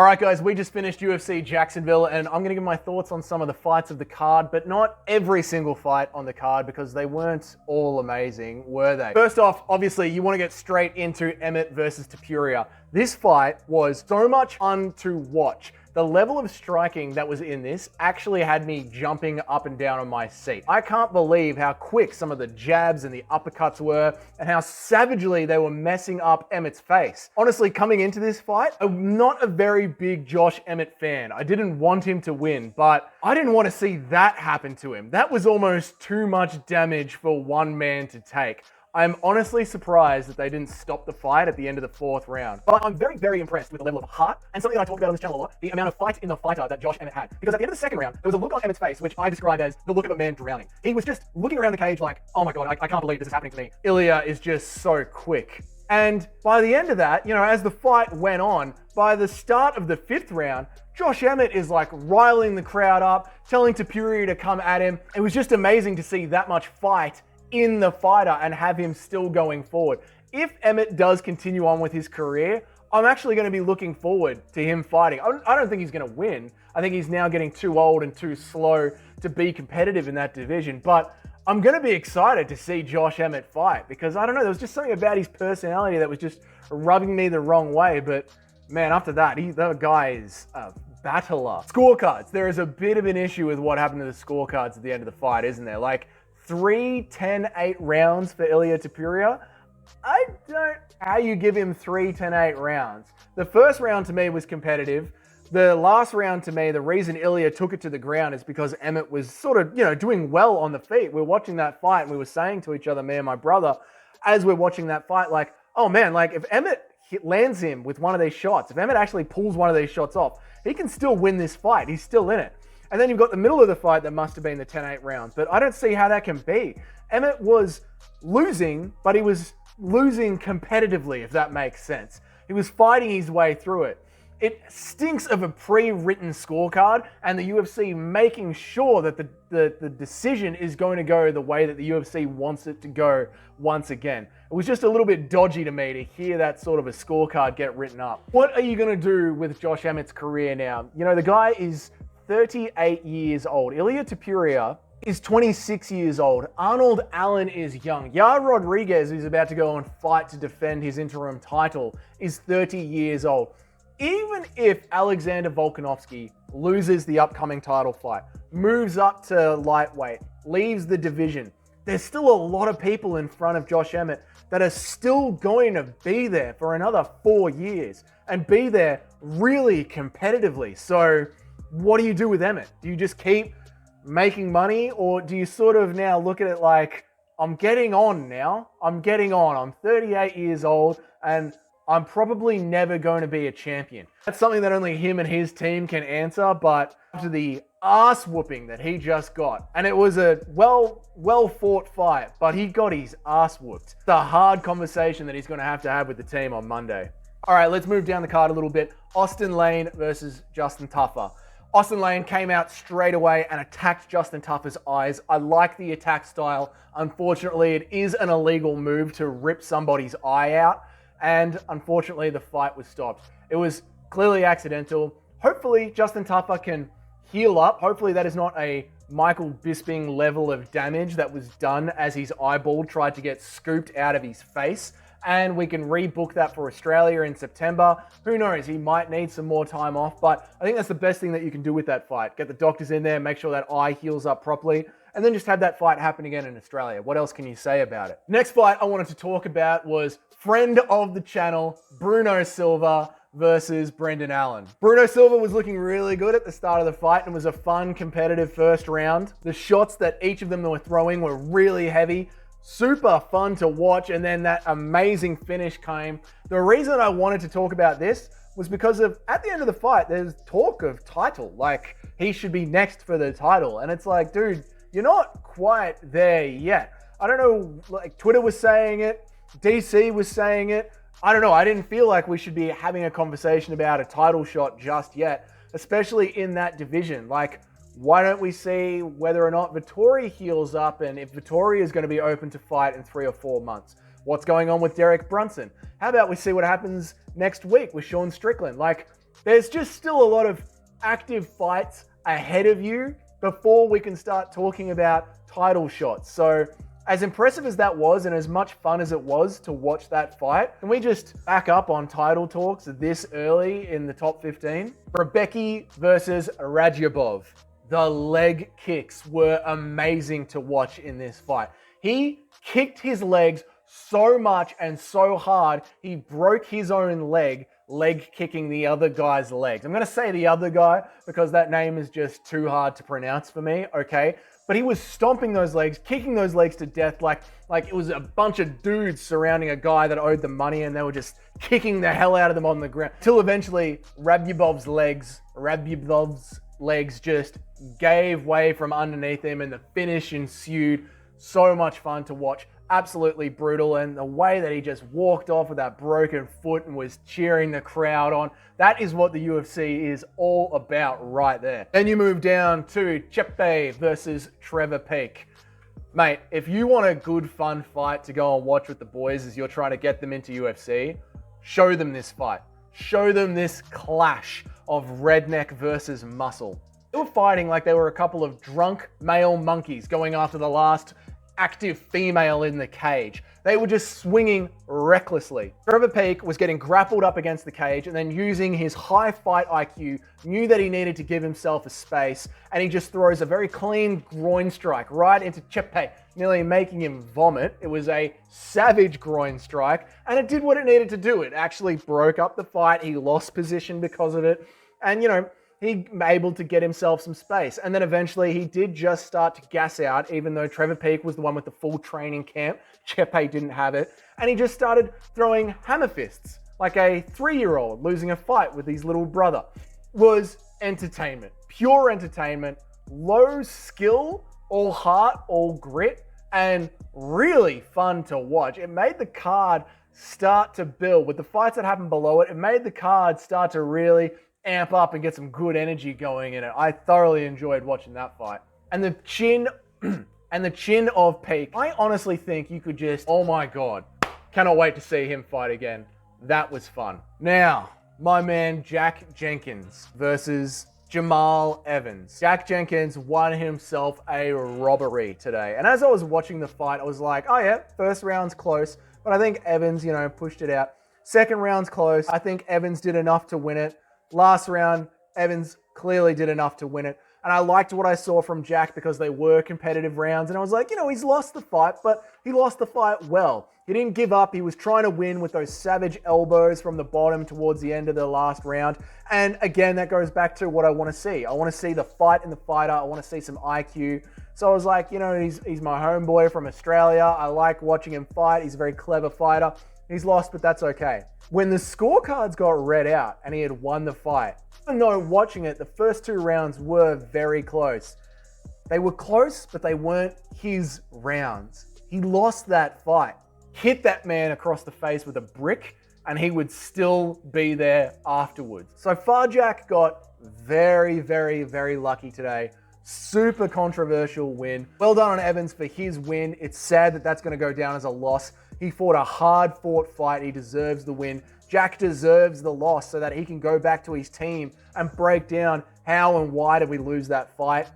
All right, guys, we just finished UFC Jacksonville, and I'm going to give my thoughts on some of the fights of the card, but not every single fight on the card because they weren't all amazing, were they? First off, obviously, you want to get straight into Emmett versus Topuria. This fight was so much fun to watch. The level of striking that was in this actually had me jumping up and down on my seat. I can't believe how quick some of the jabs and the uppercuts were and how savagely they were messing up Emmett's face. Honestly, coming into this fight, I'm not a very big Josh Emmett fan. I didn't want him to win, but I didn't want to see that happen to him. That was almost too much damage for one man to take. I'm honestly surprised that they didn't stop the fight at the end of the fourth round. But I'm very, very impressed with the level of heart and something that I talk about on this channel a lot, the amount of fight in the fighter that Josh Emmett had. Because at the end of the second round, there was a look on Emmett's face, which I described as the look of a man drowning. He was just looking around the cage like, oh my God, I can't believe this is happening to me. Ilya is just so quick. And by the end of that, as the fight went on, by the start of the fifth round, Josh Emmett is like riling the crowd up, telling Topuria to come at him. It was just amazing to see that much fight in the fighter and have him still going forward. If Emmett does continue on with his career, I'm actually going to be looking forward to him fighting. I don't think he's going to win. I think he's now getting too old and too slow to be competitive in that division. But I'm going to be excited to see Josh Emmett fight because I don't know, there was just something about his personality that was just rubbing me the wrong way. But man, after that, the guy is a battler. Scorecards. There is a bit of an issue with what happened to the scorecards at the end of the fight, isn't there? Like 3 10-8 rounds for Ilya Topuria. I don't know how you give him 3 10-8 rounds. The first round to me was competitive. The last round to me, the reason Ilya took it to the ground is because Emmett was sort of, doing well on the feet. We're watching that fight and we were saying to each other, me and my brother, as we're watching that fight, like, oh man, like if Emmett lands him with one of these shots, if Emmett actually pulls one of these shots off, he can still win this fight. He's still in it. And then you've got the middle of the fight that must have been the 10-8 rounds. But I don't see how that can be. Emmett was losing, but he was losing competitively, if that makes sense. He was fighting his way through it. It stinks of a pre-written scorecard and the UFC making sure that the decision is going to go the way that the UFC wants it to go once again. It was just a little bit dodgy to me to hear that sort of a scorecard get written up. What are you going to do with Josh Emmett's career now? The guy is 38 years old. Ilya Topuria is 26 years old. Arnold Allen is young. Yair Rodriguez, who's about to go and fight to defend his interim title, is 30 years old. Even if Alexander Volkanovski loses the upcoming title fight, moves up to lightweight, leaves the division, there's still a lot of people in front of Josh Emmett that are still going to be there for another 4 years and be there really competitively. So what do you do with Emmett? Do you just keep making money, or do you sort of now look at it like, I'm getting on now. I'm 38 years old and I'm probably never going to be a champion. That's something that only him and his team can answer, but after the ass whooping that he just got, and it was a well fought fight, but he got his ass whooped. It's a hard conversation that he's going to have with the team on Monday. All right, let's move down the card a little bit. Austin Lane versus Justin Tafa. Austin Lane came out straight away and attacked Justin Tafa's eyes. I like the attack style. Unfortunately, it is an illegal move to rip somebody's eye out. And unfortunately, the fight was stopped. It was clearly accidental. Hopefully, Justin Tafa can heal up. Hopefully, that is not a Michael Bisping level of damage that was done as his eyeball tried to get scooped out of his face. And we can rebook that for Australia in September. Who knows? He might need some more time off, but I think that's the best thing that you can do with that fight. Get the doctors in there, make sure that eye heals up properly, and then just have that fight happen again in Australia. What else can you say about it? Next fight I wanted to talk about was friend of the channel, Bruno Silva versus Brendan Allen. Bruno Silva was looking really good at the start of the fight and was a fun, competitive first round. The shots that each of them were throwing were really heavy. Super fun to watch, and then that amazing finish came. The reason I wanted to talk about this was because at the end of the fight, there's talk of title, like he should be next for the title. And it's like, dude, you're not quite there yet. I don't know, like Twitter was saying it, DC was saying it. I don't know, I didn't feel like we should be having a conversation about a title shot just yet, especially in that division. Like, why don't we see whether or not Vettori heals up and if Vettori is going to be open to fight in 3 or 4 months? What's going on with Derek Brunson? How about we see what happens next week with Sean Strickland? Like, there's just still a lot of active fights ahead of you before we can start talking about title shots. So as impressive as that was and as much fun as it was to watch that fight, can we just back up on title talks this early in the top 15? Rebecki versus Radzhabov. The leg kicks were amazing to watch in this fight. He kicked his legs so much and so hard, he broke his own leg kicking the other guy's legs. I'm going to say the other guy because that name is just too hard to pronounce for me, okay? But he was stomping those legs, kicking those legs to death like it was a bunch of dudes surrounding a guy that owed them money, and they were just kicking the hell out of them on the ground. Till eventually Radzhabov's legs just gave way from underneath him and the finish ensued. So much fun to watch. Absolutely brutal, and the way that he just walked off with that broken foot and was cheering the crowd on, that is what the UFC is all about right there. Then you move down to Chepe versus Trevor Peek. Mate, if you want a good fun fight to go and watch with the boys as you're trying to get them into UFC, show them this fight. Show them this clash of redneck versus muscle. They were fighting like they were a couple of drunk male monkeys going after the last active female in the cage. They were just swinging recklessly. Trevor Peek was getting grappled up against the cage and then using his high fight IQ, knew that he needed to give himself a space, and he just throws a very clean groin strike right into Chepe, nearly making him vomit. It was a savage groin strike, and it did what it needed to do. It actually broke up the fight. He lost position because of it, and he able to get himself some space. And then eventually he did just start to gas out, even though Trevor Peek was the one with the full training camp. Chepe didn't have it. And he just started throwing hammer fists like a 3-year-old losing a fight with his little brother. Was entertainment, pure entertainment, low skill, all heart, all grit, and really fun to watch. It made the card start to build. With the fights that happened below it, it made the card start to really amp up and get some good energy going in it. I thoroughly enjoyed watching that fight. And the chin of Peek, I honestly think you could just, oh my God, cannot wait to see him fight again. That was fun. Now, my man Jack Jenkins versus Jamal Evans. Jack Jenkins won himself a robbery today. And as I was watching the fight, I was like, oh yeah, first round's close, but I think Evans, pushed it out. Second round's close. I think Evans did enough to win it. Last round, Evans clearly did enough to win it. And I liked what I saw from Jack because they were competitive rounds. And I was like, he's lost the fight, but he lost the fight well. He didn't give up. He was trying to win with those savage elbows from the bottom towards the end of the last round. And again, that goes back to what I want to see. I want to see the fight in the fighter. I want to see some IQ. So I was like, he's my homeboy from Australia. I like watching him fight. He's a very clever fighter. He's lost, but that's okay. When the scorecards got read out and he had won the fight, even though watching it, the first 2 rounds were very close. They were close, but they weren't his rounds. He lost that fight. Hit that man across the face with a brick, and he would still be there afterwards. So far, Jack got very, very, very lucky today. Super controversial win. Well done on Evans for his win. It's sad that that's going to go down as a loss. He fought a hard-fought fight. He deserves the win. Jack deserves the loss so that he can go back to his team and break down how and why did we lose that fight.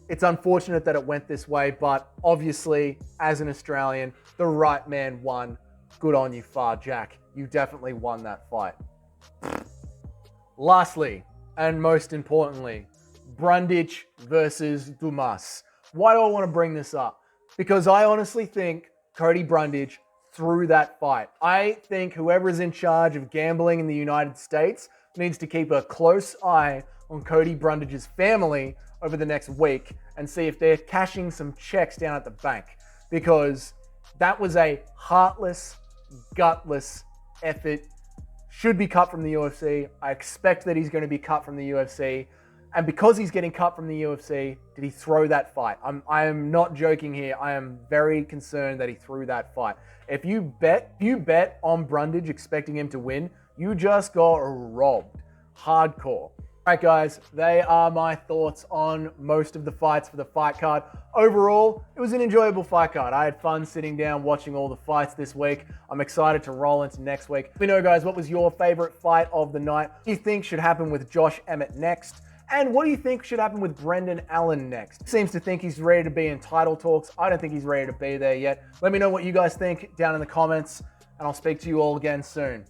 It's unfortunate that it went this way, but obviously, as an Australian, the right man won. Good on you, Far Jack. You definitely won that fight. Lastly, and most importantly, Brundage versus Dumas. Why do I want to bring this up? Because I honestly think Cody Brundage threw that fight. I think whoever is in charge of gambling in the United States needs to keep a close eye on Cody Brundage's family over the next week and see if they're cashing some checks down at the bank, because that was a heartless, gutless effort. Should be cut from the UFC. I expect that he's going to be cut from the UFC. And because he's getting cut from the UFC, did he throw that fight? I am not joking here. I am very concerned that he threw that fight. If you bet on Brundage expecting him to win, you just got robbed. Hardcore. Alright guys, they are my thoughts on most of the fights for the fight card. Overall, it was an enjoyable fight card. I had fun sitting down watching all the fights this week. I'm excited to roll into next week. Let me know guys, what was your favorite fight of the night? What do you think should happen with Josh Emmett next? And what do you think should happen with Brendan Allen next? Seems to think he's ready to be in title talks. I don't think he's ready to be there yet. Let me know what you guys think down in the comments, and I'll speak to you all again soon.